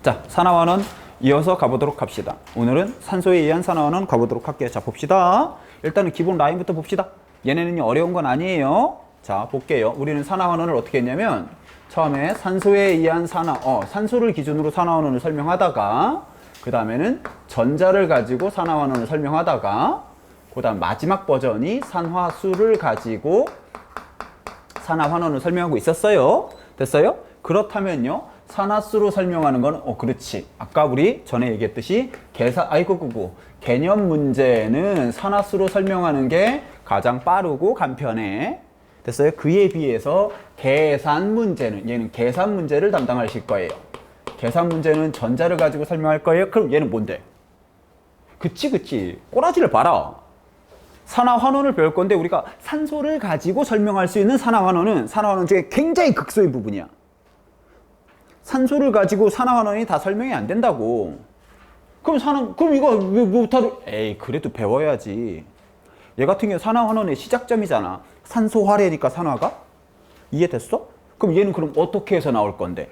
자, 산화환원 이어서 가보도록 합시다. 오늘은 산소에 의한 산화환원 가보도록 할게요. 자, 봅시다. 일단은 기본 라인부터 봅시다. 얘네는 어려운 건 아니에요. 자, 볼게요. 우리는 산화환원을 어떻게 했냐면 처음에 산소에 의한 산소를 기준으로 산화환원을 설명하다가 그 다음에는 전자를 가지고 산화환원을 설명하다가 그 다음 마지막 버전이 산화수를 가지고 산화환원을 설명하고 있었어요. 됐어요? 그렇다면요, 산화수로 설명하는 건 그렇지. 아까 우리 전에 얘기했듯이 개념 문제는 산화수로 설명하는 게 가장 빠르고 간편해. 됐어요? 그에 비해서 계산 문제는, 얘는 계산 문제를 담당하실 거예요. 계산 문제는 전자를 가지고 설명할 거예요. 그럼 얘는 뭔데? 그치. 꼬라지를 봐라. 산화환원을 배울 건데 우리가 산소를 가지고 설명할 수 있는 산화환원은 산화환원 중에 굉장히 극소의 부분이야. 산소를 가지고 산화환원이 다 설명이 안 된다고. 그럼 이거 왜 못하러? 에이, 그래도 배워야지. 얘 같은 경우 산화환원의 시작점이잖아. 산소화래니까 산화가? 이해됐어? 그럼 어떻게 해서 나올 건데?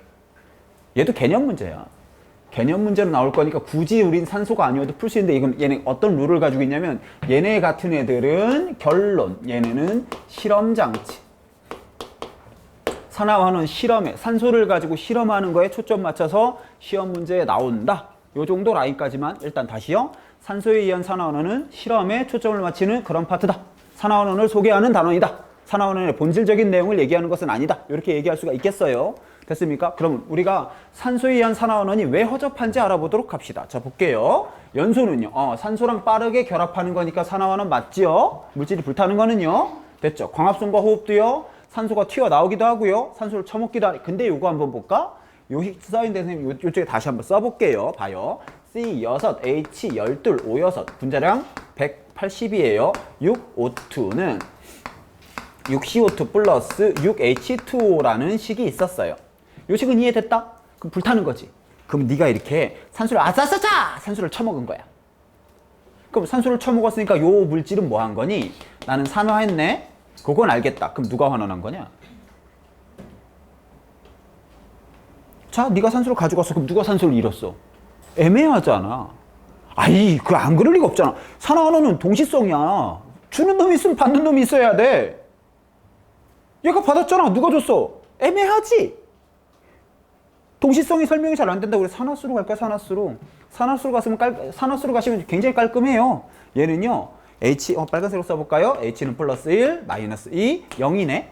얘도 개념 문제야. 개념 문제로 나올 거니까 굳이 우린 산소가 아니어도 풀 수 있는데 이건 얘네 어떤 룰을 가지고 있냐면 얘네 같은 애들은 결론, 얘네는 실험장치. 산화환원 실험에 산소를 가지고 실험하는 거에 초점 맞춰서 시험 문제에 나온다. 요 정도 라인까지만 일단 다시요. 산소에 의한 산화환원은 실험에 초점을 맞추는 그런 파트다. 산화환원을 소개하는 단원이다. 산화환원의 본질적인 내용을 얘기하는 것은 아니다. 이렇게 얘기할 수가 있겠어요. 됐습니까? 그럼 우리가 산소에 의한 산화환원이 왜 허접한지 알아보도록 합시다. 자, 볼게요. 연소는요. 산소랑 빠르게 결합하는 거니까 산화환원 맞지요? 물질이 불타는 거는요. 됐죠? 광합성과 호흡도요. 산소가 튀어나오기도 하고요. 산소를 처먹기도 하고. 근데 요거 한번 볼까? 요 써있는데 선생님 요쪽에 다시 한번 써볼게요. 봐요. C6, H12, O6 분자량 180이에요. 6O2는 6CO2 플러스 6H2O라는 식이 있었어요. 요 식은 이해됐다? 그럼 불타는 거지. 그럼 네가 이렇게 산소를 산소를 처먹은 거야. 그럼 산소를 처먹었으니까 요 물질은 뭐 한 거니? 나는 산화했네. 그건 알겠다. 그럼 누가 환원한 거냐? 자, 네가 산소를 가져갔어. 그럼 누가 산소를 잃었어? 애매하잖아. 아이, 안 그럴 리가 없잖아. 산화환원은 동시성이야. 주는 놈이 있으면 받는 놈이 있어야 돼. 얘가 받았잖아. 누가 줬어? 애매하지? 동시성이 설명이 잘 안 된다고 그래. 산화수로 갈까? 산화수로 가시면 굉장히 깔끔해요. 얘는요. H, 빨간색으로 써볼까요? H는 플러스 1, 마이너스 2, 0이네.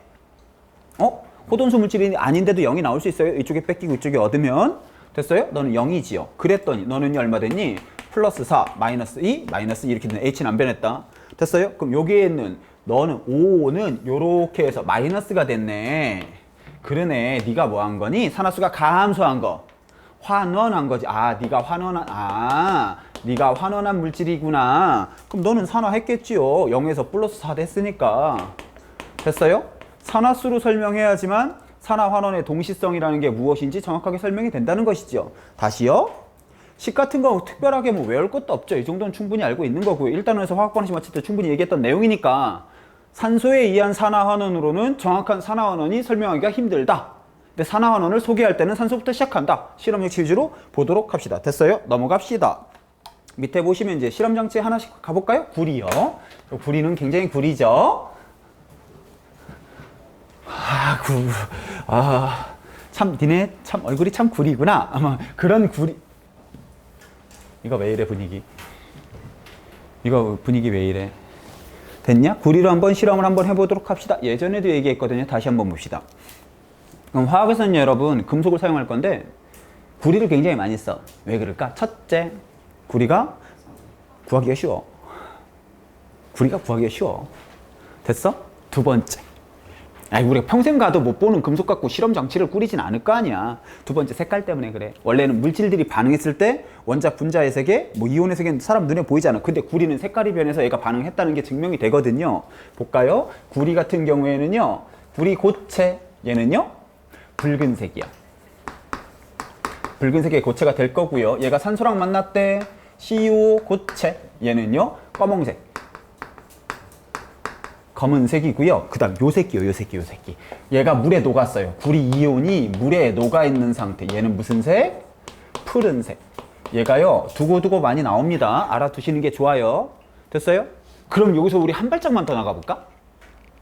호돈수 물질이 아닌데도 0이 나올 수 있어요. 이쪽에 뺏기고 이쪽에 얻으면. 됐어요? 너는 0이지요. 그랬더니 너는 얼마 됐니? 플러스 4, 마이너스 2, 마이너스 2 이렇게 되는 H는 안 변했다. 됐어요? 그럼 여기에 있는 너는 5는 요렇게 해서 마이너스가 됐네. 그러네. 네가 뭐 한 거니? 산화수가 감소한 거. 환원한 거지. 네가 환원한 물질이구나. 그럼 너는 산화했겠지요. 0에서 플러스 4 됐으니까. 됐어요? 산화수로 설명해야지만 산화환원의 동시성이라는 게 무엇인지 정확하게 설명이 된다는 것이죠. 다시요. 식 같은 거 특별하게 뭐 외울 것도 없죠. 이 정도는 충분히 알고 있는 거고요. 1단원에서 화학반응식 마칠 때 충분히 얘기했던 내용이니까 산소에 의한 산화환원으로는 정확한 산화환원이 설명하기가 힘들다. 근데 산화환원을 소개할 때는 산소부터 시작한다. 실험식 위주로 보도록 합시다. 됐어요? 넘어갑시다. 밑에 보시면 이제 실험장치 하나씩 가볼까요? 구리요. 구리는 굉장히 구리죠. 참 니네 참 얼굴이 참 구리구나. 아마 그런 구리. 이거 왜 이래 분위기? 이거 분위기 왜 이래? 됐냐? 구리로 한번 실험을 한번 해보도록 합시다. 예전에도 얘기했거든요. 다시 한번 봅시다. 그럼 화학에서는 여러분 금속을 사용할 건데 구리를 굉장히 많이 써. 왜 그럴까? 첫째, 구리가 구하기가 쉬워. 됐어? 두 번째, 우리가 평생 가도 못 보는 금속 갖고 실험 장치를 꾸리진 않을 거 아니야. 두 번째, 색깔 때문에 그래. 원래는 물질들이 반응했을 때 원자 분자의 세계, 이온의 세계는 사람 눈에 보이잖아. 근데 구리는 색깔이 변해서 얘가 반응했다는 게 증명이 되거든요. 볼까요? 구리 같은 경우에는요, 구리 고체, 얘는요 붉은색이야. 붉은색의 고체가 될 거고요. 얘가 산소랑 만났대. CO 고체, 얘는요 검은색. 검은색이고요. 그 다음 요 새끼요. 얘가 물에 녹았어요. 구리 이온이 물에 녹아있는 상태. 얘는 무슨 색? 푸른색. 얘가요, 두고두고 많이 나옵니다. 알아두시는 게 좋아요. 됐어요? 그럼 여기서 우리 한 발짝만 더 나가볼까?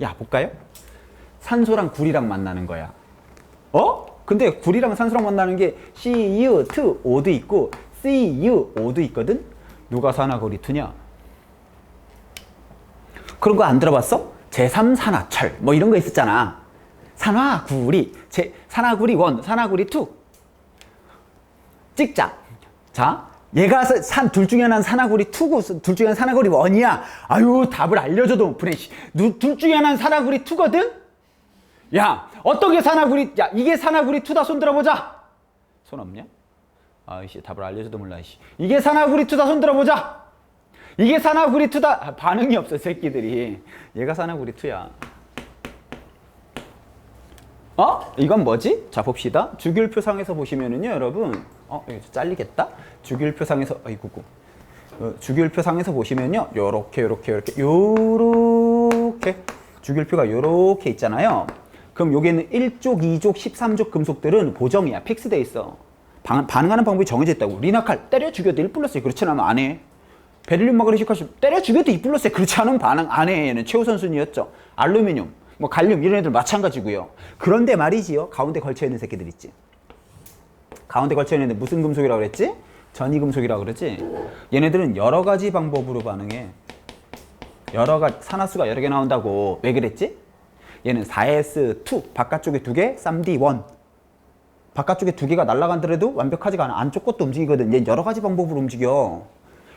야, 볼까요? 산소랑 구리랑 만나는 거야. 근데 구리랑 산소랑 만나는 게 CU2O도 있고 CuO도 있거든? 누가 산화구리2냐? 그런 거 안 들어봤어? 제3산화철 뭐 이런 거 있었잖아. 산화구리, 산화구리1, 산화구리2 찍자. 자, 얘가 둘 중에 하나는 산화구리2고 둘 중에 하나는 산화구리1이야. 아유, 답을 알려줘도 프레시. 둘 중에 하나는 산화구리2거든? 야, 어떻게 야, 이게 산화구리2다. 손 들어보자. 손 없냐? 아이씨, 답을 알려줘도 몰라. 이씨. 이게 산화구리2다. 손 들어보자. 이게 산화구리2다. 반응이 없어, 새끼들이. 얘가 산화구리2야. 이건 뭐지? 자, 봅시다. 주기율표상에서 보시면은요, 여러분. 이거 잘리겠다? 주기율표상에서, 아이고고. 주기율표상에서 보시면요, 요렇게. 주기율표가 요렇게 있잖아요. 그럼 여기는 1족, 2족, 13족 금속들은 고정이야. 픽스돼 있어. 반응하는 방법이 정해져 있다고. 리나칼 때려 죽여도 1 플러스 2. 그렇지 않으면 안 해. 베릴륨 마그네슘 칼슘 때려 죽여도 2 플러스 2. 그렇지 않으면 반응 안 해. 얘는 최우선순위였죠. 알루미늄, 뭐 갈륨 이런 애들 마찬가지고요. 그런데 말이지요. 가운데 걸쳐 있는 새끼들 있지. 가운데 걸쳐 있는데 무슨 금속이라고 그랬지? 전이금속이라고 그랬지? 얘네들은 여러 가지 방법으로 반응해. 산화수가 여러 개 나온다고. 왜 그랬지? 얘는 4s2 바깥쪽에 2개, 3d1 바깥쪽에 2개가 날아간더라도 완벽하지가 않아. 안쪽 것도 움직이거든. 얘는 여러 가지 방법으로 움직여.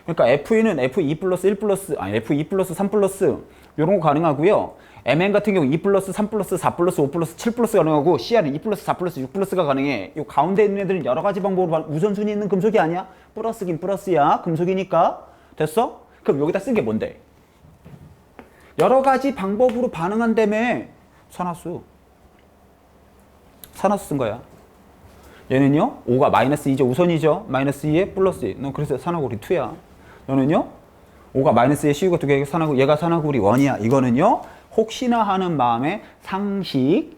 그러니까 FE는 FE 플러스 1 플러스, FE 플러스 3 플러스 요런 거 가능하고요. MN 같은 경우 2 플러스 3 플러스 4 플러스 5 플러스 7 플러스 가능하고, CR은 2 플러스 4 플러스 6 플러스가 가능해. 요 가운데 있는 애들은 여러 가지 방법으로 우선순위 있는 금속이 아니야. 플러스긴 플러스야. 금속이니까. 됐어? 그럼 여기다 쓴 게 뭔데? 여러 가지 방법으로 반응한다며. 산화수 쓴 거야. 얘는요, 5가 마이너스 2죠. 우선이죠. 마이너스 2에 플러스 2. 너 그래서 산화구리2야. 너는요, 5가 마이너스 2에 CU가 2개, 얘가 산화구리1이야. 이거는요, 혹시나 하는 마음에 상식,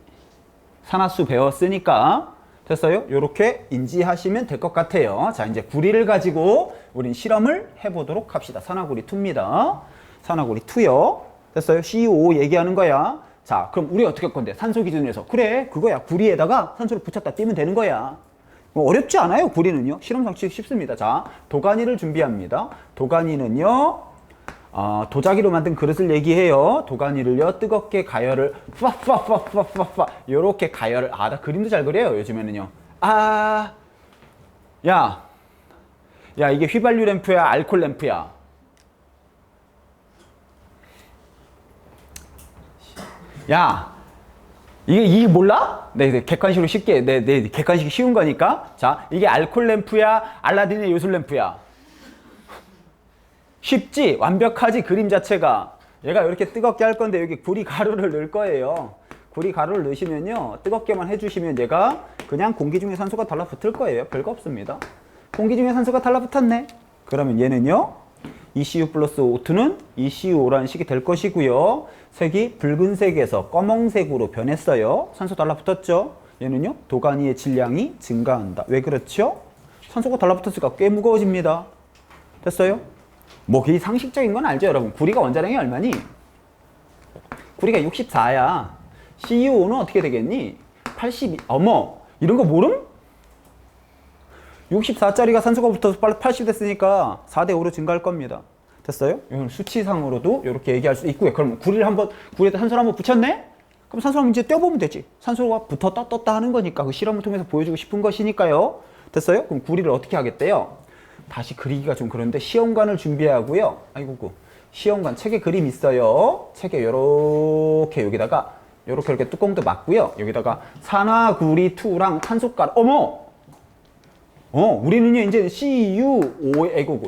산화수 배웠으니까. 됐어요? 요렇게 인지하시면 될 것 같아요. 자, 이제 구리를 가지고 우린 실험을 해보도록 합시다. 산화구리2입니다. 산화구리2요. 됐어요? CuO 얘기하는 거야. 자, 그럼 우리 어떻게 할 건데? 산소 기준에서. 그래, 그거야. 구리에다가 산소를 붙였다 띄면 되는 거야. 뭐 어렵지 않아요, 구리는요. 실험 상식 쉽습니다. 자, 도가니를 준비합니다. 도가니는요, 도자기로 만든 그릇을 얘기해요. 도가니를요, 뜨겁게 가열을, 요렇게 가열을, 나 그림도 잘 그려요, 요즘에는요. 야, 이게 휘발유 램프야, 알콜 램프야? 야, 이게 몰라? 네, 객관식으로 쉽게, 객관식이 쉬운 거니까. 자, 이게 알콜 램프야, 알라딘의 요술 램프야? 쉽지? 완벽하지? 그림 자체가. 얘가 이렇게 뜨겁게 할 건데 여기 구리 가루를 넣을 거예요. 구리 가루를 넣으시면요, 뜨겁게만 해주시면 얘가 그냥 공기 중에 산소가 달라붙을 거예요. 별거 없습니다. 공기 중에 산소가 달라붙었네. 그러면 얘는요, ECU 플러스 O2는 ECUO라는 식이 될 것이고요. 색이 붉은색에서 검은색으로 변했어요. 산소 달라붙었죠? 얘는요, 도가니의 질량이 증가한다. 왜 그렇죠? 산소가 달라붙었으니까 꽤 무거워집니다. 됐어요? 뭐 그게 상식적인 건 알죠, 여러분? 구리가 원자량이 얼마니? 구리가 64야. CuO는 어떻게 되겠니? 82. 어머, 이런 거 모름? 64짜리가 산소가 붙어서 80 됐으니까 4대 5로 증가할 겁니다. 됐어요? 이건 수치상으로도 이렇게 얘기할 수 있고요. 그럼 구리에다 산소를 한번 붙였네? 그럼 산소를 한번 이제 떼어보면 되지. 산소가 붙었다 떴다 하는 거니까 그 실험을 통해서 보여주고 싶은 것이니까요. 됐어요? 그럼 구리를 어떻게 하겠대요? 다시 그리기가 좀 그런데 시험관을 준비하고요. 시험관 책에 그림 있어요. 책에 요렇게 여기다가 요렇게 뚜껑도 막고요. 여기다가 산화구리2랑 탄소가루. 어머! 우리는요, 이제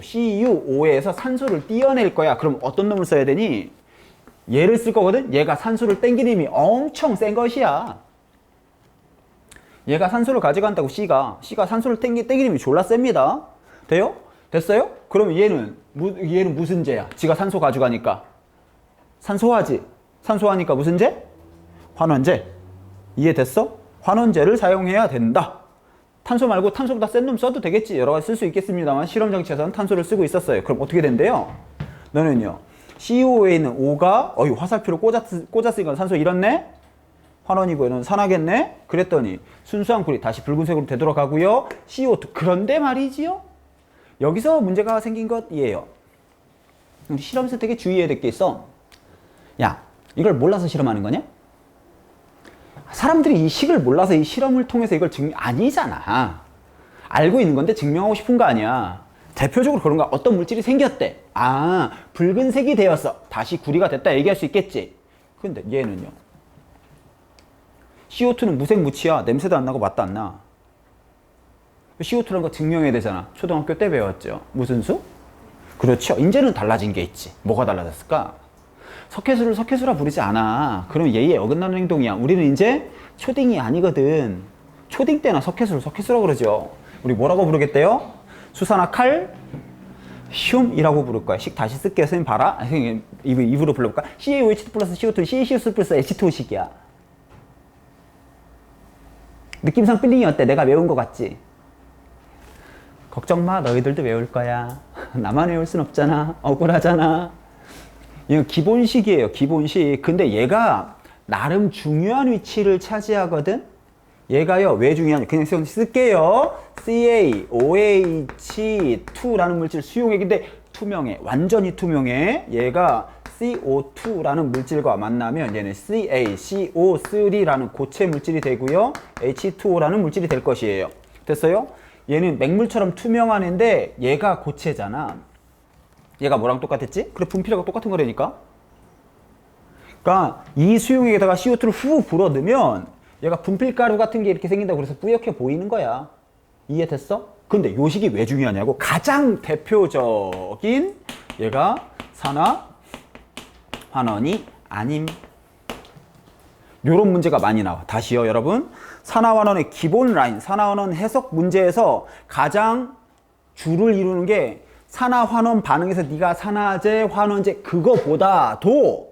CuO에서 산소를 띄어낼 거야. 그럼 어떤 놈을 써야 되니? 얘를 쓸 거거든? 얘가 산소를 땡기는 힘이 엄청 센 것이야. 얘가 산소를 가져간다고, C가 산소를 땡기는 힘이 졸라 셉니다. 돼요? 됐어요? 그럼 얘는 무슨 재야? 지가 산소 가져가니까. 산소화지. 산소하니까 무슨 재? 환원제. 이해됐어? 환원제를 사용해야 된다. 탄소 말고 탄소보다 센 놈 써도 되겠지. 여러 가지 쓸 수 있겠습니다만 실험 장치에서는 탄소를 쓰고 있었어요. 그럼 어떻게 된대요? 너는요. CO에 있는 O가 화살표를 꽂았으니까 산소 잃었네? 환원이고 얘는 산화겠네? 그랬더니 순수한 쿨이 다시 붉은색으로 되돌아가고요. CO2. 그런데 말이지요. 여기서 문제가 생긴 것이에요. 우리 실험에서 되게 주의해야 될 게 있어. 야, 이걸 몰라서 실험하는 거냐? 사람들이 이 식을 몰라서 이 실험을 통해서 이걸 아니잖아. 알고 있는 건데 증명하고 싶은 거 아니야. 대표적으로 그런 거야. 어떤 물질이 생겼대. 아, 붉은색이 되었어. 다시 구리가 됐다 얘기할 수 있겠지. 근데 얘는요. CO2는 무색 무취야. 냄새도 안 나고 맛도 안 나. CO2라는 거 증명해야 되잖아. 초등학교 때 배웠죠. 무슨 수? 그렇죠. 이제는 달라진 게 있지. 뭐가 달라졌을까? 석회수를 석회수라 부르지 않아. 그럼 예의에 어긋나는 행동이야. 우리는 이제 초딩이 아니거든. 초딩 때나 석회수를 석회수라고 그러죠. 우리 뭐라고 부르겠대요? 수산화 칼슘이라고 부를 거야. 식 다시 쓸게요. 선생님 봐라. 선생님 입으로 불러볼까? CaOH2 플러스 CO2는 CaCO2 플러스 H2O식이야. 느낌상 필링이 어때? 내가 외운 거 같지? 걱정 마. 너희들도 외울 거야. 나만 외울 순 없잖아. 억울하잖아. 이건 기본식이에요. 기본식. 근데 얘가 나름 중요한 위치를 차지하거든? 얘가요. 왜 중요하냐? 그냥 쓸게요. CaOH2라는 물질 수용액인데 투명해. 완전히 투명해. 얘가 CO2라는 물질과 만나면 얘는 CaCO3라는 고체 물질이 되고요. H2O라는 물질이 될 것이에요. 됐어요? 얘는 맹물처럼 투명한 애인데 얘가 고체잖아. 얘가 뭐랑 똑같았지? 그래, 분필하고 똑같은 거라니까. 그러니까 이 수용액에다가 CO2를 훅 불어 넣으면 얘가 분필가루 같은 게 이렇게 생긴다고 그래서 뿌옇게 보이는 거야. 이해됐어? 근데 요식이 왜 중요하냐고. 가장 대표적인 얘가 산화 환원이 아님. 요런 문제가 많이 나와. 다시요, 여러분. 산화환원의 기본 라인, 산화환원 해석 문제에서 가장 주를 이루는 게 산화환원 반응에서 네가 산화제, 환원제 그거보다도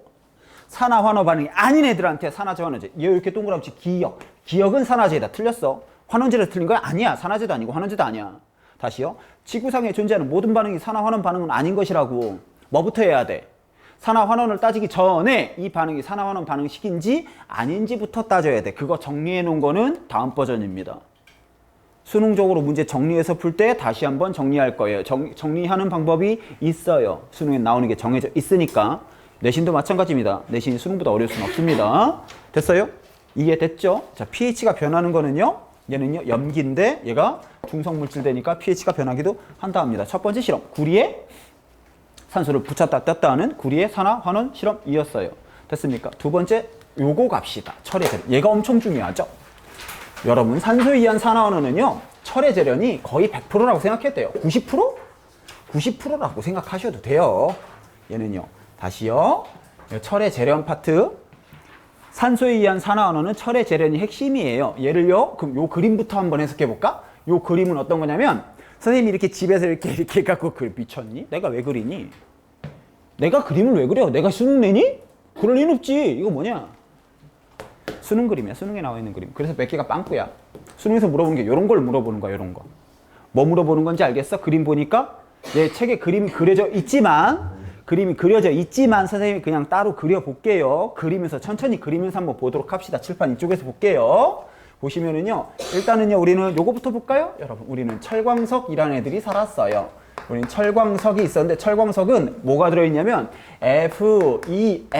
산화환원 반응이 아닌 애들한테 산화제, 환원제. 이렇게 동그라미 기억. 기억은 산화제다. 틀렸어. 환원제를 틀린 거야? 아니야. 산화제도 아니고 환원제도 아니야. 다시요. 지구상에 존재하는 모든 반응이 산화환원 반응은 아닌 것이라고. 뭐부터 해야 돼? 산화환원을 따지기 전에 이 반응이 산화환원 반응식인지 아닌지부터 따져야 돼. 그거 정리해 놓은 거는 다음 버전입니다. 수능적으로 문제 정리해서 풀 때 다시 한번 정리할 거예요. 정리하는 방법이 있어요. 수능에 나오는 게 정해져 있으니까. 내신도 마찬가지입니다. 내신이 수능보다 어려울 수는 없습니다. 됐어요? 이해됐죠? 자, pH가 변하는 거는요. 얘는요. 염기인데 얘가 중성물질 되니까 pH가 변하기도 한다 합니다. 첫 번째 실험. 구리에 산소를 붙였다 뗐다 하는 구리의 산화환원 실험이었어요. 됐습니까? 두 번째 요거 갑시다. 철의 재련. 얘가 엄청 중요하죠. 여러분 산소에 의한 산화환원은요. 철의 재련이 거의 100%라고 생각해도 돼요. 90%? 90%라고 생각하셔도 돼요. 얘는요. 다시요. 철의 재련 파트. 산소에 의한 산화환원은 철의 재련이 핵심이에요. 얘를요. 그럼 요 그림부터 한번 해석해 볼까? 요 그림은 어떤 거냐면 선생님이 이렇게 집에서 이렇게 갖고 미쳤니? 내가 왜 그리니? 내가 그림을 왜 그려? 내가 수능 내니? 그럴 리는 없지. 이거 뭐냐? 수능 그림이야. 수능에 나와 있는 그림. 그래서 몇 개가 빵꾸야. 수능에서 물어보는 게 이런 걸 물어보는 거야. 이런 거. 뭐 물어보는 건지 알겠어? 그림 보니까 내 책에 그림이 그려져 있지만 선생님이 그냥 따로 그려볼게요. 그리면서 천천히 그리면서 한번 보도록 합시다. 칠판 이쪽에서 볼게요. 보시면은요, 일단은요, 우리는 요거부터 볼까요? 여러분, 우리는 철광석이라는 애들이 살았어요. 우리는 철광석이 있었는데, 철광석은 뭐가 들어있냐면, FeXOY.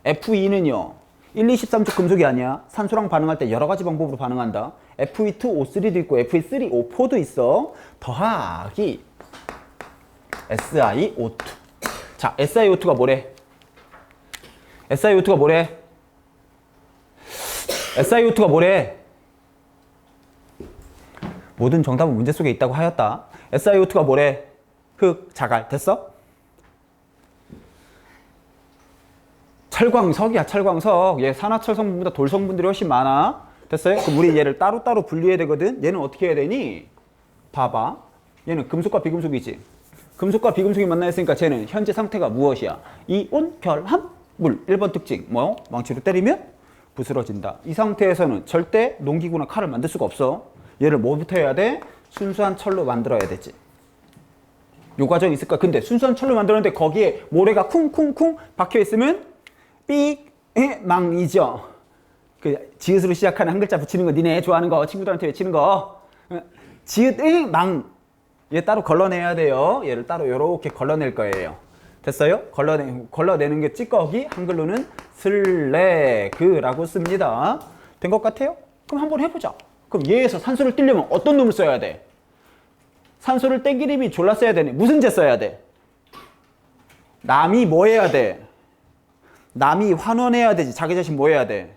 Fe2는요, 1, 2, 13쪽 금속이 아니야. 산소랑 반응할 때 여러 가지 방법으로 반응한다. Fe2O3도 있고, Fe3O4도 있어. 더하기 SiO2. 자, SiO2가 뭐래? SiO2가 뭐래? SiO2가 뭐래? 모든 정답은 문제 속에 있다고 하였다. SiO2가 뭐래? 흙, 자갈. 됐어? 철광석이야, 철광석. 얘 산화철 성분보다 돌 성분들이 훨씬 많아. 됐어요? 그럼 우리 얘를 따로따로 분류해야 되거든? 얘는 어떻게 해야 되니? 봐봐. 얘는 금속과 비금속이지. 금속과 비금속이 만나 있으니까 쟤는 현재 상태가 무엇이야? 이온 결합 물. 1번 특징. 뭐? 망치로 때리면? 부스러진다. 이 상태에서는 절대 농기구나 칼을 만들 수가 없어. 얘를 뭐부터 해야 돼? 순수한 철로 만들어야 되지. 요 과정이 있을 거야. 근데 순수한 철로 만들었는데 거기에 모래가 쿵쿵쿵 박혀 있으면 삑망이죠. 그 지읒으로 시작하는 한 글자 붙이는 거 니네 좋아하는 거 친구들한테 외치는 거. 지읒망. 얘 따로 걸러내야 돼요. 얘를 따로 이렇게 걸러낼 거예요. 됐어요? 걸러내는 게 찌꺼기, 한글로는 슬래그라고 씁니다. 된 것 같아요? 그럼 한번 해보자. 그럼 얘에서 산소를 떼려면 어떤 놈을 써야 돼? 산소를 떼기름이 졸라 써야 되네. 무슨 재 써야 돼? 남이 뭐 해야 돼? 남이 환원해야 되지. 자기 자신 뭐 해야 돼?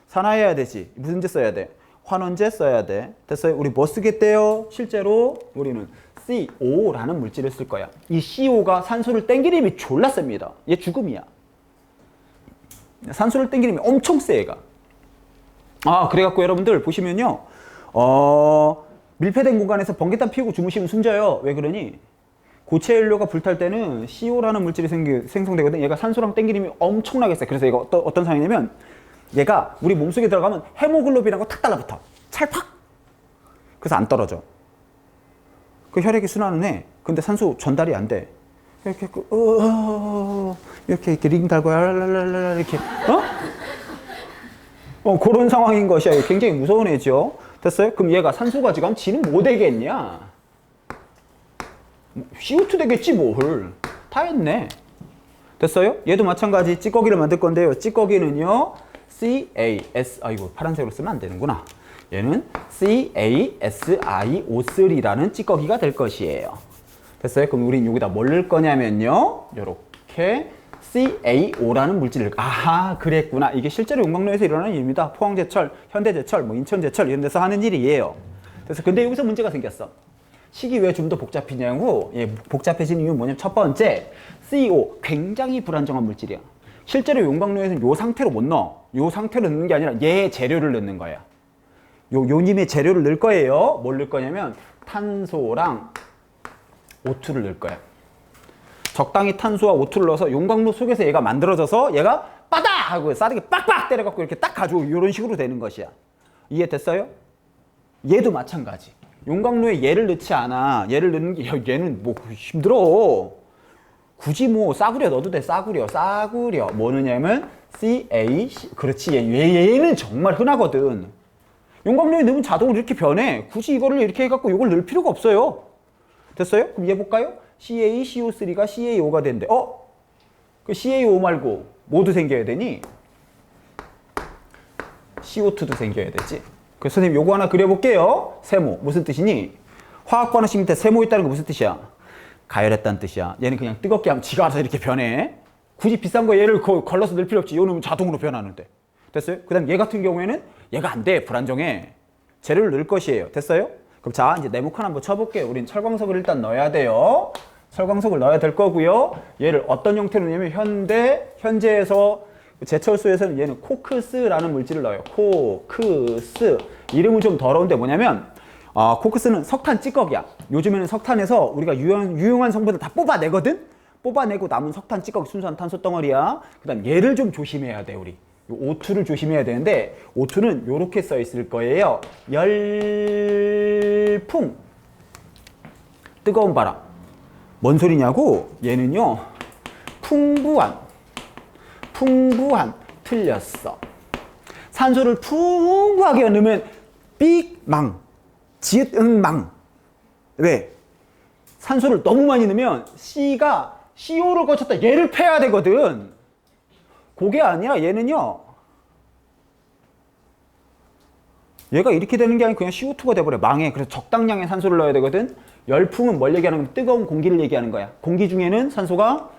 산화해야 되지. 무슨 재 써야 돼? 환원제 써야 돼. 됐어요? 우리 뭐 쓰겠대요? 실제로 우리는 CO라는 물질을 쓸 거야. 이 CO가 산소를 땡기림이 졸라 셉니다. 얘 죽음이야. 산소를 땡기림이 엄청 세 얘가. 그래갖고 여러분들 보시면요. 밀폐된 공간에서 번개탄 피우고 주무시면 숨져요. 왜 그러니? 고체 연료가 불탈 때는 CO라는 물질이 생성되거든. 얘가 산소랑 땡기림이 엄청나게 세. 그래서 얘가 어떤 상황이냐면 얘가 우리 몸속에 들어가면 헤모글로빈하고 탁 달라붙어. 찰팍! 그래서 안 떨어져. 그 혈액이 순환은 해. 근데 산소 전달이 안 돼. 이렇게 링 달고 이렇게 그런 상황인 것이야. 굉장히 무서운 애죠. 됐어요? 그럼 얘가 산소가 지금 지는 뭐 되겠냐? CO2 되겠지 뭘. 다 했네. 됐어요? 얘도 마찬가지 찌꺼기를 만들 건데요. 찌꺼기는요. 이거 파란색으로 쓰면 안 되는구나. 얘는 CaSiO3라는 찌꺼기가 될 것이에요. 됐어요? 그럼 우린 여기다 뭘 넣을 거냐면요. 요렇게 CaO라는 물질을 그랬구나. 이게 실제로 용광로에서 일어나는 일입니다. 포항제철, 현대제철, 인천제철 이런 데서 하는 일이에요. 그래서 근데 여기서 문제가 생겼어. 식이 왜 좀 더 복잡해냐고. 복잡해진 이유는 뭐냐면 첫 번째, CO 굉장히 불안정한 물질이야. 실제로 용광로에서는 요 상태로 못 넣어. 요 상태로 넣는 게 아니라 얘 재료를 넣는 거야. 요님의 재료를 넣을 거예요. 뭘 넣을 거냐면 탄소랑 O2를 넣을 거야. 적당히 탄소와 O2를 넣어서 용광로 속에서 얘가 만들어져서 얘가 빠다! 하고 싸르게 빡빡 때려갖고 이렇게 딱 가지고 이런 식으로 되는 것이야. 이해됐어요? 얘도 마찬가지. 용광로에 얘를 넣지 않아. 얘를 넣는 게 얘는 뭐 힘들어. 굳이 뭐 싸구려 넣어도 돼. 싸구려. 뭐 넣냐면 그렇지. 얘는 정말 흔하거든. 용광로에 넣으면 자동으로 이렇게 변해. 굳이 이거를 이렇게 해갖고 이걸 넣을 필요가 없어요. 됐어요? 그럼 얘 볼까요? CaCO3가 CaO가 된대. 그 CaO 말고 뭐도 생겨야 되니? CO2도 생겨야 되지. 그래서 선생님 요거 하나 그려볼게요. 세모. 무슨 뜻이니? 화학 반응식 밑에 세모 있다는 거 무슨 뜻이야? 가열했다는 뜻이야. 얘는 그냥 뜨겁게 하면 지가 알아서 이렇게 변해. 굳이 비싼 거 얘를 걸러서 넣을 필요 없지. 요놈은 자동으로 변하는데. 됐어요? 그 다음 얘 같은 경우에는 얘가 안 돼. 불안정해. 재료를 넣을 것이에요. 됐어요? 그럼 자, 이제 네모칸 한번 쳐볼게요. 우린 철광석을 일단 넣어야 돼요. 철광석을 넣어야 될 거고요. 얘를 어떤 형태로 넣냐면 현재에서 제철소에서는 얘는 코크스라는 물질을 넣어요. 코크스. 이름은 좀 더러운데 뭐냐면 코크스는 석탄 찌꺼기야. 요즘에는 석탄에서 우리가 유용한 성분을 다 뽑아내거든? 뽑아내고 남은 석탄 찌꺼기 순수한 탄소 덩어리야. 그 다음 얘를 좀 조심해야 돼, 우리. O2를 조심해야 되는데 O2는 이렇게 써 있을 거예요. 열풍. 뜨거운 바람. 뭔 소리냐고? 얘는요. 풍부한. 틀렸어. 산소를 풍부하게 넣으면 삑망. 지읒응망. 왜? 산소를 너무 많이 넣으면 C가 CO를 거쳤다 얘를 패야 되거든. 그게 아니라 얘는요. 얘가 이렇게 되는 게 아니고 그냥 CO2가 돼버려. 망해. 그래서 적당량의 산소를 넣어야 되거든. 열풍은 뭘 얘기하는 거야? 뜨거운 공기를 얘기하는 거야. 공기 중에는 산소가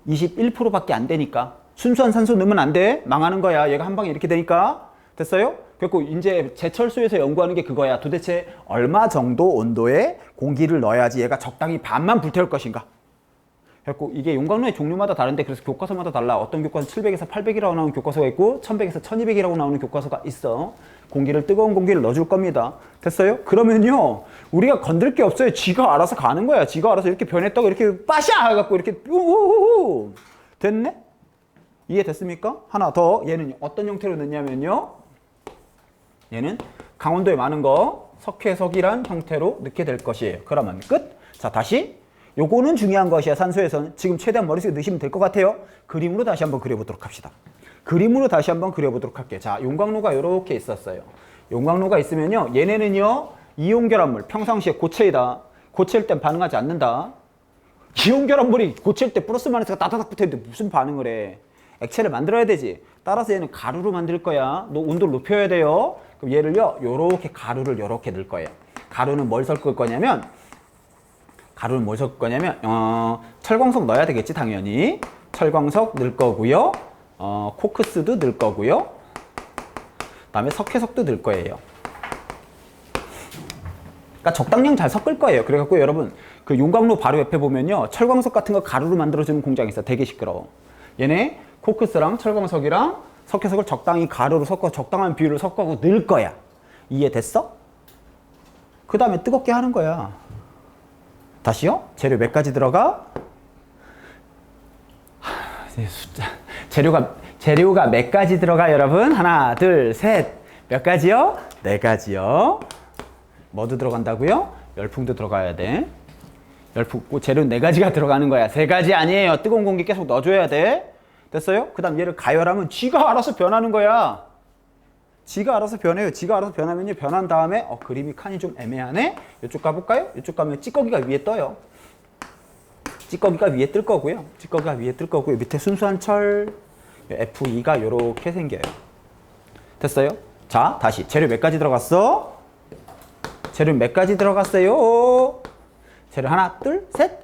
21%밖에 안 되니까. 순수한 산소 넣으면 안 돼. 망하는 거야. 얘가 한 방에 이렇게 되니까. 됐어요? 그리고 이제 제철소에서 연구하는 게 그거야. 도대체 얼마 정도 온도의 공기를 넣어야지 얘가 적당히 반만 불태울 것인가. 그래서 이게 용광로의 종류마다 다른데 그래서 교과서마다 달라. 어떤 교과서 700에서 800이라고 나오는 교과서가 있고 1100에서 1200이라고 나오는 교과서가 있어. 뜨거운 공기를 넣어줄 겁니다. 됐어요? 그러면요. 우리가 건들 게 없어요. 지가 알아서 가는 거야. 지가 알아서 이렇게 변했다고 이렇게 빠샤 해갖고 이렇게 우우우 됐네? 이해됐습니까? 하나 더. 얘는 어떤 형태로 넣냐면요. 얘는 강원도에 많은 거 석회석이란 형태로 넣게 될 것이에요. 그러면 끝. 자, 다시. 요거는 중요한 것이야. 산소에서는. 지금 최대한 머릿속에 넣으시면 될 것 같아요. 그림으로 다시 한번 그려보도록 합시다. 그림으로 다시 한번 그려보도록 할게요. 자, 용광로가 이렇게 있었어요. 용광로가 있으면요. 얘네는요. 이온결합물. 평상시에 고체이다. 고체일 땐 반응하지 않는다. 이온결합물이 고체일 때 플러스 마이너스가 따다닥 붙어있는데 무슨 반응을 해. 액체를 만들어야 되지. 따라서 얘는 가루로 만들 거야. 온도를 높여야 돼요. 그럼 얘를요. 요렇게 가루를 요렇게 넣을 거예요. 가루는 뭘 섞을 거냐면 철광석 넣어야 되겠지, 당연히. 철광석 넣을 거고요. 코크스도 넣을 거고요. 그다음에 석회석도 넣을 거예요. 그러니까 적당량 잘 섞을 거예요. 그래갖고 여러분 그 용광로 바로 옆에 보면요. 철광석 같은 거 가루로 만들어주는 공장이 있어. 되게 시끄러워. 얘네 코크스랑 철광석이랑 석회석을 적당히 가루로 섞어 적당한 비율을 섞어서 넣을 거야. 이해됐어? 그 다음에 뜨겁게 하는 거야. 다시요. 재료 몇 가지 들어가? 숫자. 재료가 몇 가지 들어가, 여러분? 하나, 둘, 셋. 몇 가지요? 네 가지요. 뭐도 들어간다고요? 열풍도 들어가야 돼. 열풍, 재료 네 가지가 들어가는 거야. 세 가지 아니에요. 뜨거운 공기 계속 넣어줘야 돼. 됐어요? 그 다음 얘를 가열하면 지가 알아서 변하는 거야. 지가 알아서 변해요. 지가 알아서 변하면요. 변한 다음에 그림이 칸이 좀 애매하네? 이쪽 가볼까요? 이쪽 가면 찌꺼기가 위에 떠요. 찌꺼기가 위에 뜰 거고요. 찌꺼기가 위에 뜰 거고요. 밑에 순수한 철 Fe2가 이렇게 생겨요. 됐어요? 자, 다시 재료 몇 가지 들어갔어? 재료 몇 가지 들어갔어요? 재료 하나, 둘, 셋,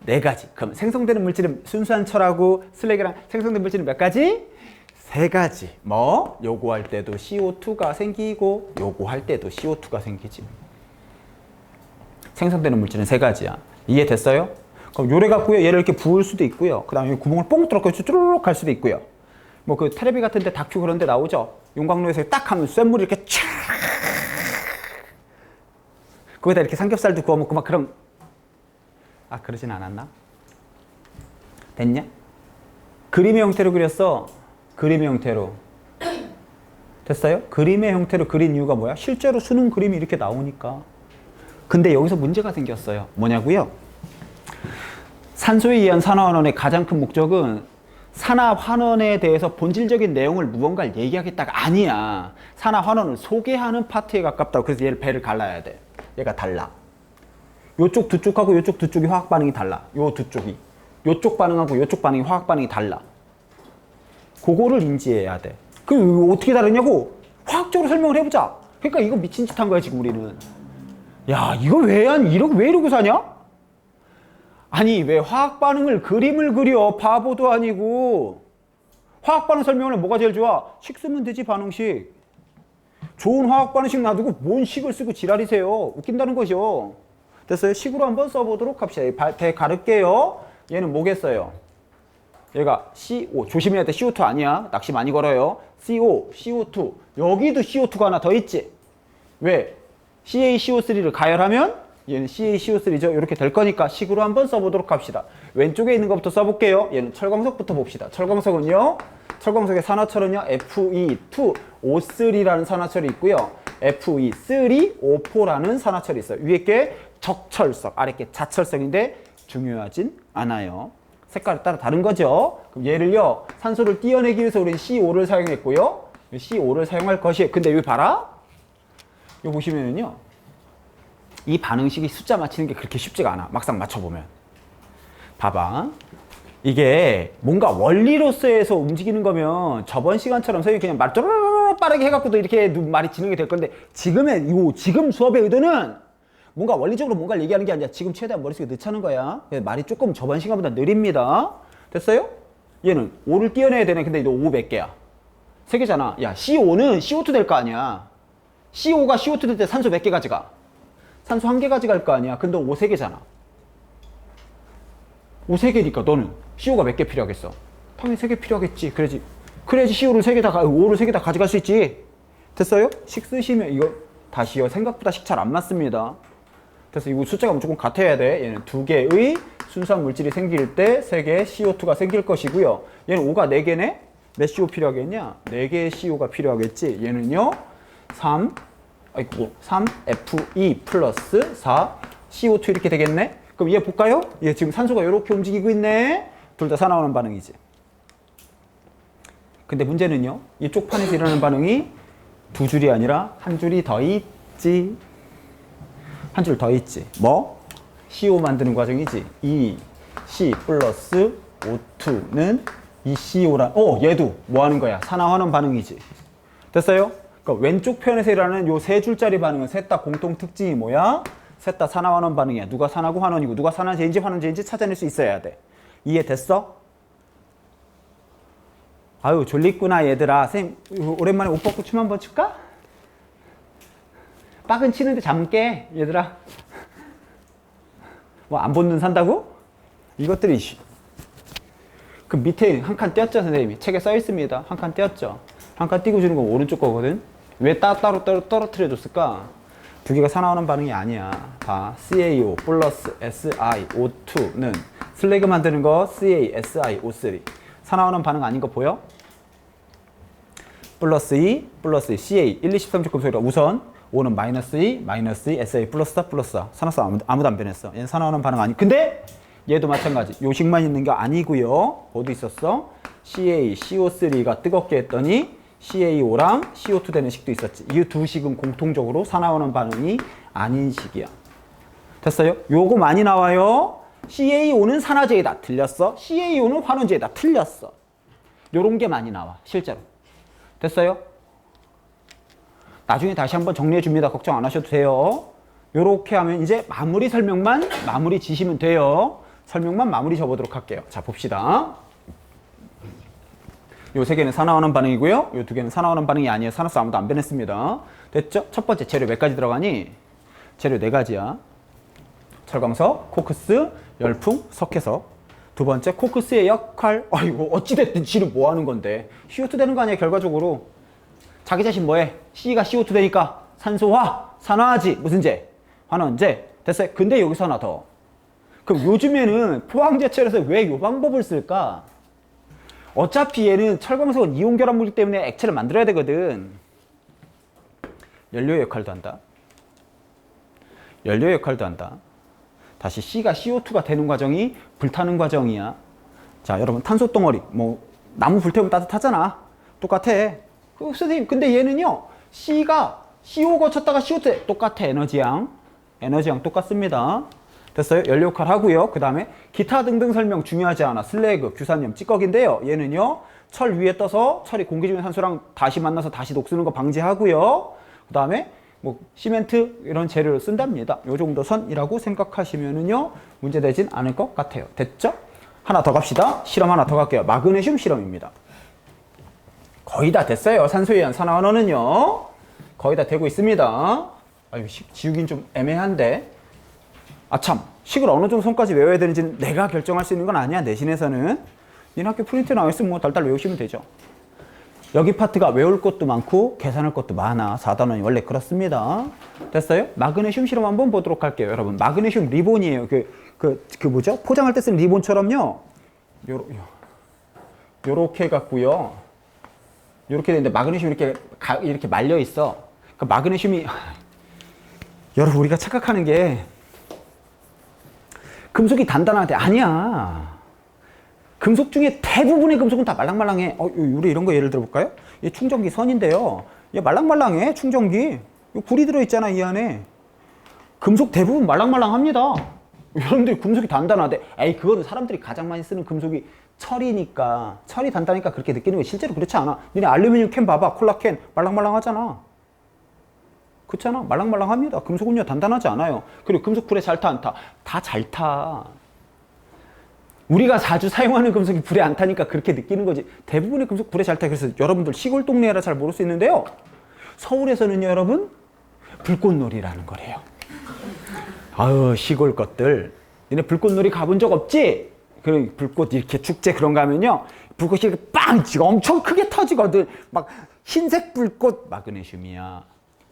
네 가지. 그럼 생성되는 물질은 순수한 철하고 슬래그랑 생성된 물질은 몇 가지? 세 가지. 뭐? 요거 할 때도 CO2가 생기고 요거 할 때도 CO2가 생기지. 생성되는 물질은 세 가지야. 이해됐어요? 그럼 요래 갖고요. 얘를 이렇게 부을 수도 있고요. 그 다음에 구멍을 뽕 뚫어서 쭈르륵 갈 수도 있고요. 뭐 그 텔레비 같은 데 다큐 그런 데 나오죠. 용광로에서 딱 하면 쇳물이 이렇게 촤 거기다 이렇게 삼겹살도 구워 먹고 막 그런. 그러진 않았나? 됐냐? 그림의 형태로 그렸어. 그림의 형태로. 됐어요? 그림의 형태로 그린 이유가 뭐야? 실제로 수능 그림이 이렇게 나오니까. 근데 여기서 문제가 생겼어요. 뭐냐고요? 산소에 의한 산화환원의 가장 큰 목적은 산화환원에 대해서 본질적인 내용을 무언가를 얘기하겠다가 아니야. 산화환원을 소개하는 파트에 가깝다고. 그래서 얘를 배를 갈라야 돼. 얘가 달라. 요쪽 두 쪽하고 요쪽 두 쪽이 화학 반응이 달라. 요 두 쪽이. 요쪽 반응하고 요쪽 반응이 화학 반응이 달라. 그거를 인지해야 돼. 그 어떻게 다르냐고 화학적으로 설명을 해보자. 그러니까 이거 미친 짓 한 거야 지금 우리는. 야, 이거 왜 이러고 사냐? 아니, 왜 화학 반응을 그림을 그려? 바보도 아니고. 화학 반응 설명을 뭐가 제일 좋아? 식 쓰면 되지, 반응식. 좋은 화학 반응식 놔두고 뭔 식을 쓰고 지랄이세요. 웃긴다는 거죠. 됐어요? 식으로 한번 써보도록 합시다. 배 가를게요. 얘는 뭐겠어요? 얘가 CO, 조심해야 돼. CO2 아니야. 낚시 많이 걸어요. CO, CO2. 여기도 CO2가 하나 더 있지. 왜? CaCO3를 가열하면 얘는 CaCO3죠. 이렇게 될 거니까 식으로 한번 써보도록 합시다. 왼쪽에 있는 것부터 써볼게요. 얘는 철광석부터 봅시다. 철광석은요. 철광석의 산화철은요. Fe2O3라는 산화철이 있고요. Fe3O4라는 산화철이 있어요. 위에 게 적철석, 아래 게 자철석인데 중요하진 않아요. 색깔에 따라 다른 거죠. 그럼 얘를요. 산소를 띄어내기 위해서 우리는 CO5를 사용했고요. CO5를 사용할 것이에요. 근데 여기 봐라. 여기 보시면은요. 이 반응식이 숫자 맞히는 게 그렇게 쉽지가 않아. 막상 맞춰보면. 봐봐. 이게 뭔가 원리로서에서 움직이는 거면 저번 시간처럼 선생님이 그냥 말 쪼르르 빠르게 해갖고도 이렇게 말이 진행이 될 건데 지금 수업의 의도는 뭔가 원리적으로 뭔가를 얘기하는 게 아니라 지금 최대한 머릿속에 넣자는 거야. 말이 조금 저번 시간보다 느립니다. 됐어요? 얘는 5를 띄어내야 되네. 근데 너 5 몇 개야? 3개잖아. 야, CO5는 CO2 될 거 아니야. CO가 CO2 될 때 산소 몇 개 가져가? 산소 1개 가져갈 거 아니야. 근데 5 3개잖아. 5 3개니까 너는 CO가 몇 개 필요하겠어? 당연히 3개 필요하겠지. 그래야지 CO를 3개 다, 5를 3개 다 가져갈 수 있지. 됐어요? 식 쓰시면 이거 다시요. 생각보다 식 잘 안 맞습니다. 그래서 이거 숫자가 무조건 같아야 돼. 얘는 2개의 순수한 물질이 생길 때 3개의 CO2가 생길 것이고요. 얘는 O가 4개네? 몇 CO 필요하겠냐? 4개의 CO가 필요하겠지. 얘는요. 3Fe 플러스 4 CO2 이렇게 되겠네? 그럼 얘 볼까요? 얘 지금 산소가 이렇게 움직이고 있네? 둘 다 사나우는 반응이지. 근데 문제는요. 이쪽 판에서 일어나는 반응이 2줄이 아니라 1줄이 더 있지. 1줄 더 있지. 뭐? CO 만드는 과정이지. 이 C 플러스 O2는 이 CO라. 얘도 뭐 하는 거야? 산화환원 반응이지. 됐어요? 그러니까 왼쪽 편에서 일어나는 요 3줄짜리 반응은 셋 다 공통 특징이 뭐야? 셋 다 산화환원 반응이야. 누가 산화고 환원이고 누가 산화제인지 환원제인지 찾아낼 수 있어야 돼. 이해됐어? 아유 졸리구나 얘들아. 쌤 오랜만에 옷 벗고 춤 한번 출까? 빡은 치는데 잠 깨 얘들아. 뭐 안 벗는 산다고? 이것들이 그 밑에 한 칸 떼었죠 선생님이? 책에 써 있습니다. 한 칸 떼었죠. 한 칸 띄고 주는 건 오른쪽 거거든. 왜 따로 떨어뜨려 줬을까? 두 개가 산화하는 반응이 아니야. 봐. CaO 플러스 SiO2는 슬래그 만드는 거 CaSiO3 산화하는 반응 아닌 거 보여? 플러스 2 플러스 2 Ca 1, 2, 13조 금속이라 우선 O는 마이너스 2 마이너스 2 SA 플러스 4 플러스 4 산화성 아무도 안 변했어. 얘는 산화하는 반응 아니. 근데 얘도 마찬가지. 요식만 있는 게 아니고요. 어디 있었어? CaCO3가 뜨겁게 했더니 CaO랑 CO2 되는 식도 있었지. 이 두 식은 공통적으로 산화하는 반응이 아닌 식이야. 됐어요? 요거 많이 나와요. CaO는 산화제이다. 틀렸어. CaO는 환원제이다. 틀렸어. 요런 게 많이 나와. 실제로. 됐어요? 나중에 다시 한번 정리해 줍니다. 걱정 안 하셔도 돼요. 요렇게 하면 이제 마무리 설명만 마무리 지시면 돼요. 설명만 마무리 접어보도록 할게요. 자, 봅시다. 요 3개는 산화하는 반응이고요. 요 2개는 산화하는 반응이 아니에요. 산화성 아무도 안 변했습니다. 됐죠? 첫 번째 재료 몇 가지 들어가니? 재료 4가지야. 철광석, 코크스, 열풍, 석회석. 두 번째 코크스의 역할. 아이고 어찌됐든 지는 뭐 하는 건데. CO2 되는 거 아니야 결과적으로. 자기 자신 뭐해? C가 CO2 되니까 산소화, 산화하지. 무슨 제? 환원제. 됐어요? 근데 여기서 하나 더. 그럼 요즘에는 포항제철에서 왜 이 방법을 쓸까? 어차피 얘는 철광석은 이온 결합물이기 때문에 액체를 만들어야 되거든. 연료의 역할도 한다. 연료의 역할도 한다. 다시 C가 CO2가 되는 과정이 불타는 과정이야. 자, 여러분 탄소 덩어리 뭐 나무 불태우면 따뜻하잖아. 똑같아. 선생님 근데 얘는요. C가 CO 거쳤다가 CO2 똑같아. 에너지양 똑같습니다. 됐어요? 연료 역할 하고요. 그 다음에 기타 등등 설명 중요하지 않아. 슬래그, 규산염, 찌꺼기인데요. 얘는요. 철 위에 떠서 철이 공기 중의 산소랑 다시 만나서 다시 녹쓰는 거 방지하고요. 그 다음에 뭐 시멘트 이런 재료를 쓴답니다. 요 정도 선이라고 생각하시면은요. 문제되진 않을 것 같아요. 됐죠? 하나 더 갑시다. 실험 하나 더 갈게요. 마그네슘 실험입니다. 거의 다 됐어요. 산소에 의한 산화환원은요. 거의 다 되고 있습니다. 아유, 식 지우긴 좀 애매한데. 아참, 식을 어느 정도 선까지 외워야 되는지는 내가 결정할 수 있는 건 아니야. 내신에서는. 니네 학교 프린트 나와 있으면 뭐 달달 외우시면 되죠. 여기 파트가 외울 것도 많고 계산할 것도 많아. 4단원이 원래 그렇습니다. 됐어요? 마그네슘 실험 한번 보도록 할게요. 여러분 마그네슘 리본이에요. 뭐죠? 포장할 때 쓰는 리본처럼요. 요렇게 갖고요. 요렇게 되는데 마그네슘 이렇게 말려 있어. 그러니까 마그네슘이 여러분 우리가 착각하는 게 금속이 단단한데 아니야. 금속 중에 대부분의 금속은 다 말랑말랑해. 우리 이런 거 예를 들어볼까요? 얘 충전기 선인데요. 얘 말랑말랑해. 충전기. 불이 들어있잖아 이 안에. 금속 대부분 말랑말랑합니다. 여러분들이 금속이 단단하대. 에이 그거는 사람들이 가장 많이 쓰는 금속이 철이니까. 철이 단단하니까 그렇게 느끼는 거야. 실제로 그렇지 않아. 니네 알루미늄 캔 봐봐. 콜라 캔 말랑말랑하잖아. 그렇잖아. 말랑말랑합니다. 금속은요 단단하지 않아요. 그리고 금속 불에 잘 타 안 타? 다 잘 타. 우리가 자주 사용하는 금속이 불에 안 타니까 그렇게 느끼는 거지. 대부분의 금속 불에 잘 타. 그래서 여러분들 시골 동네라 잘 모를 수 있는데요. 서울에서는요 여러분 불꽃놀이라는 거래요. 아유 시골 것들. 니네 불꽃놀이 가본 적 없지? 그럼 불꽃 이렇게 축제 그런 거 하면요. 불꽃이 이렇게 빵 엄청 크게 터지거든. 막 흰색 불꽃 마그네슘이야.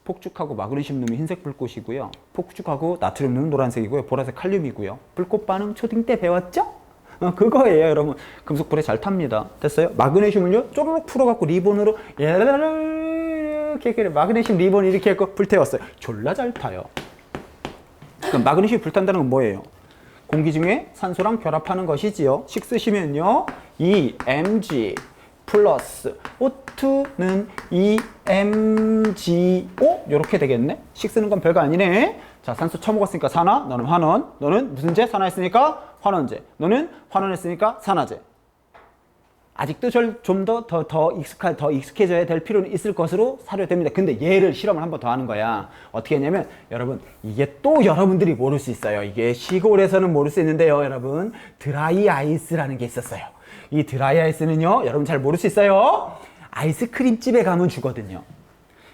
폭죽하고 마그네슘 넣으면 흰색 불꽃이고요. 폭죽하고 나트륨 넣으면 노란색이고요. 보라색 칼륨이고요. 불꽃 반응 초딩 때 배웠죠? 그거예요, 여러분. 금속 불에 잘 탑니다. 됐어요? 마그네슘을요, 쪼르륵 풀어갖고 리본으로 이렇게 마그네슘 리본 이렇게 해서 불태웠어요. 졸라 잘 타요. 그럼 마그네슘이 불탄다는 건 뭐예요? 공기 중에 산소랑 결합하는 것이지요. 식 쓰시면요, EMG 플러스 O2는 EMGO 이렇게 되겠네. 식 쓰는 건 별거 아니네. 자, 산소 처먹었으니까 산화, 너는 환원, 너는 무슨 제? 산화했으니까 환원제, 너는 환원했으니까 산화제. 아직도 좀 더 익숙해져야 될 필요는 있을 것으로 사료됩니다. 근데 얘를 실험을 한 번 더 하는 거야. 어떻게 했냐면, 여러분, 이게 또 여러분들이 모를 수 있어요. 이게 시골에서는 모를 수 있는데요, 여러분. 드라이 아이스라는 게 있었어요. 이 드라이 아이스는요, 여러분 잘 모를 수 있어요. 아이스크림 집에 가면 주거든요.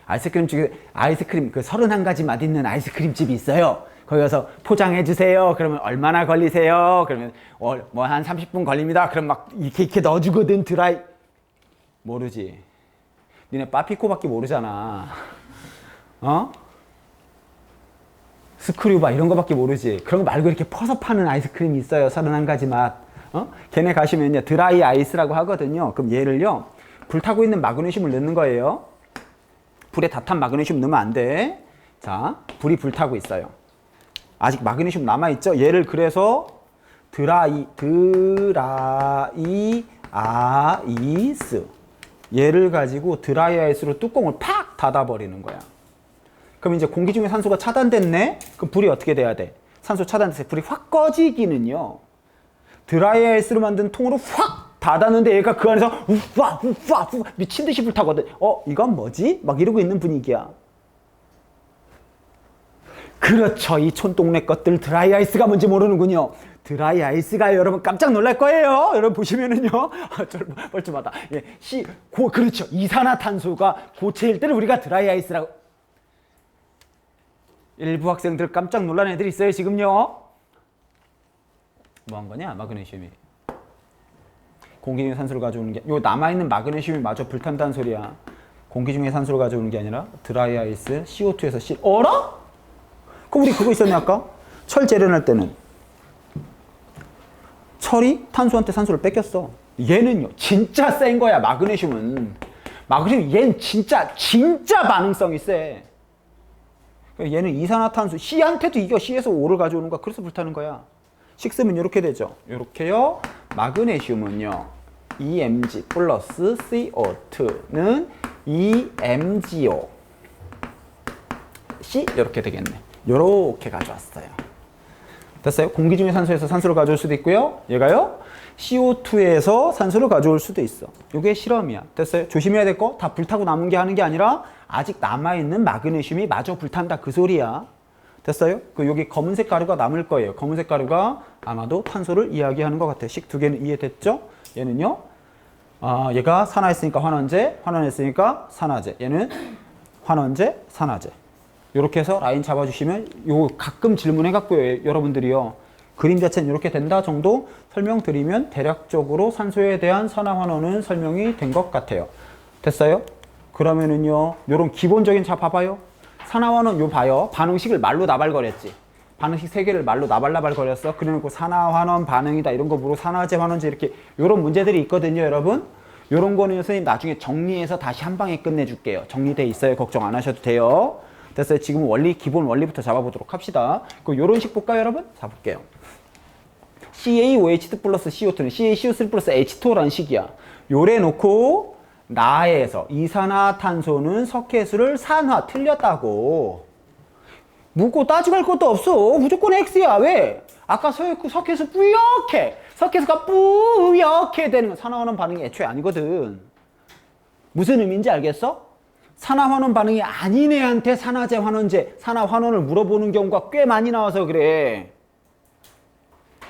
아이스크림 그 31가지 맛있는 아이스크림 집이 있어요. 거기 가서 포장해 주세요. 그러면 얼마나 걸리세요? 그러면 뭐 한 30분 걸립니다. 그럼 막 이렇게 넣어주거든. 드라이. 모르지. 니네 빠피코밖에 모르잖아. 스크류바 이런 거밖에 모르지. 그런 거 말고 이렇게 퍼서 파는 아이스크림이 있어요. 31가지 맛. 걔네 가시면요, 드라이 아이스라고 하거든요. 그럼 얘를요, 불타고 있는 마그네슘을 넣는 거예요. 불에 다 탄 마그네슘 넣으면 안 돼. 자, 불이 불타고 있어요. 아직 마그네슘 남아있죠? 얘를 그래서 드라이 아이스, 얘를 가지고 드라이 아이스로 뚜껑을 팍 닫아버리는 거야. 그럼 이제 공기 중에 산소가 차단됐네? 그럼 불이 어떻게 돼야 돼? 산소 차단돼서 불이 확 꺼지기는요, 드라이 아이스로 만든 통으로 확 닫았는데 얘가 그 안에서 우와 미친 듯이 불타거든. 이건 뭐지? 막 이러고 있는 분위기야. 그렇죠. 이 촌동네 것들 드라이 아이스가 뭔지 모르는군요. 드라이 아이스가 여러분 깜짝 놀랄 거예요. 여러분 보시면은요. 뻘쭘하다. 예, 그렇죠. 이산화탄소가 고체일 때는 우리가 드라이 아이스라고. 일부 학생들 깜짝 놀란 애들이 있어요, 지금요. 뭐 한 거냐? 마그네슘이. 공기 중에 산소를 가져오는 게, 요 남아있는 마그네슘이 마저 불탄다는 소리야. 공기 중에 산소를 가져오는 게 아니라 드라이 아이스, CO2에서 어라? 그럼 우리 그거 있었네, 아까? 철 재련할 때는 철이 탄소한테 산소를 뺏겼어. 얘는요, 진짜 센 거야, 마그네슘은. 얘는 진짜 반응성이 세. 얘는 이산화탄소, C한테도 이겨. C에서 O를 가져오는 거야. 그래서 불타는 거야. 식으면 이렇게 되죠. 이렇게요. 마그네슘은요, EMG 플러스 CO2는 EMGO C 이렇게 되겠네. 이렇게 가져왔어요. 됐어요? 공기 중에 산소에서 산소를 가져올 수도 있고요. 얘가요, CO2에서 산소를 가져올 수도 있어. 이게 실험이야. 됐어요? 조심해야 될 거 다 불타고 남은 게 하는 게 아니라 아직 남아있는 마그네슘이 마저 불탄다, 그 소리야. 됐어요? 여기 검은색 가루가 남을 거예요. 검은색 가루가 아마도 탄소를 이야기하는 것 같아요. 식 두 개는 이해됐죠? 얘는요, 얘가 산화했으니까 환원제, 환원했으니까 산화제. 얘는 환원제, 산화제. 이렇게 해서 라인 잡아주시면, 요 가끔 질문해갖고요, 여러분들이요, 그림 자체는 이렇게 된다 정도 설명드리면 대략적으로 산소에 대한 산화환원은 설명이 된 것 같아요. 됐어요? 그러면은요, 요런 기본적인, 자 봐봐요. 산화환원 요 봐요. 반응식을 말로 나발거렸지. 반응식 3개를 말로 나발거렸어. 그래놓고 산화환원 반응이다 이런 거 물어, 산화제, 환원제 이렇게 요런 문제들이 있거든요, 여러분. 요런 거는 선생님 나중에 정리해서 다시 한 방에 끝내줄게요. 정리돼 있어요. 걱정 안 하셔도 돼요. 됐어요? 지금 기본 원리부터 잡아보도록 합시다. 요런 식 볼까요, 여러분? 자, 볼게요. CaOH2 플러스 CO2는 CaCO3 플러스 H2O라는 식이야. 요래 놓고 나에서 이산화탄소는 석회수를 산화, 틀렸다고. 묻고 따져갈 것도 없어. 무조건 X야. 왜? 아까 석회수 뿌옇게, 석회수가 뿌옇게 되는 건 산화환원 반응이 애초에 아니거든. 무슨 의미인지 알겠어? 산화환원 반응이 아닌 애한테 산화제, 환원제, 산화환원을 물어보는 경우가 꽤 많이 나와서 그래.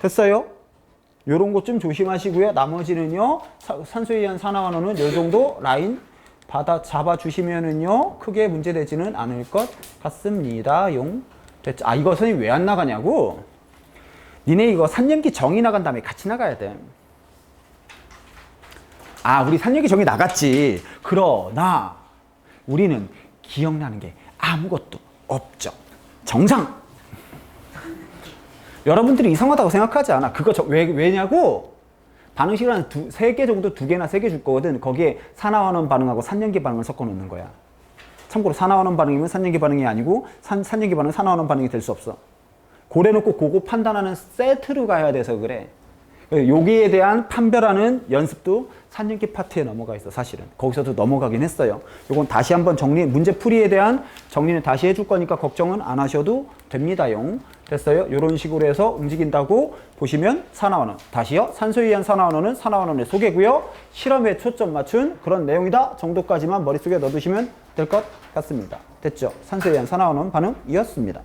됐어요? 요런 것 좀 조심하시고요. 나머지는요, 산소에 의한 산화환원은 요 정도 라인 잡아주시면은요, 크게 문제되지는 않을 것 같습니다. 됐죠? 이거 선생님 왜 안 나가냐고? 니네 이거 산염기 정이 나간 다음에 같이 나가야 돼. 우리 산염기 정이 나갔지. 그러나 우리는 기억나는 게 아무것도 없죠. 정상. 여러분들이 이상하다고 생각하지 않아. 그거 왜냐고? 반응 시간은 3개 정도, 2개나 3개 줄 거거든. 거기에 산화환원 반응하고 산염기 반응을 섞어 놓는 거야. 참고로 산화환원 반응이면 산염기 반응이 아니고 산염기 반응은 산화환원 반응이 될 수 없어. 고래놓고 그거 판단하는 세트로 가야 돼서 그래. 여기에 대한 판별하는 연습도 산염기 파트에 넘어가 있어. 사실은 거기서도 넘어가긴 했어요. 이건 다시 한번 문제 풀이에 대한 정리는 다시 해줄 거니까 걱정은 안 하셔도 됩니다용. 됐어요? 이런 식으로 해서 움직인다고 보시면 산화환원. 다시요. 산소에 의한 산화환원은 산화환원의 소개고요. 실험에 초점 맞춘 그런 내용이다 정도까지만 머릿속에 넣어두시면 될 것 같습니다. 됐죠? 산소에 의한 산화환원 반응이었습니다.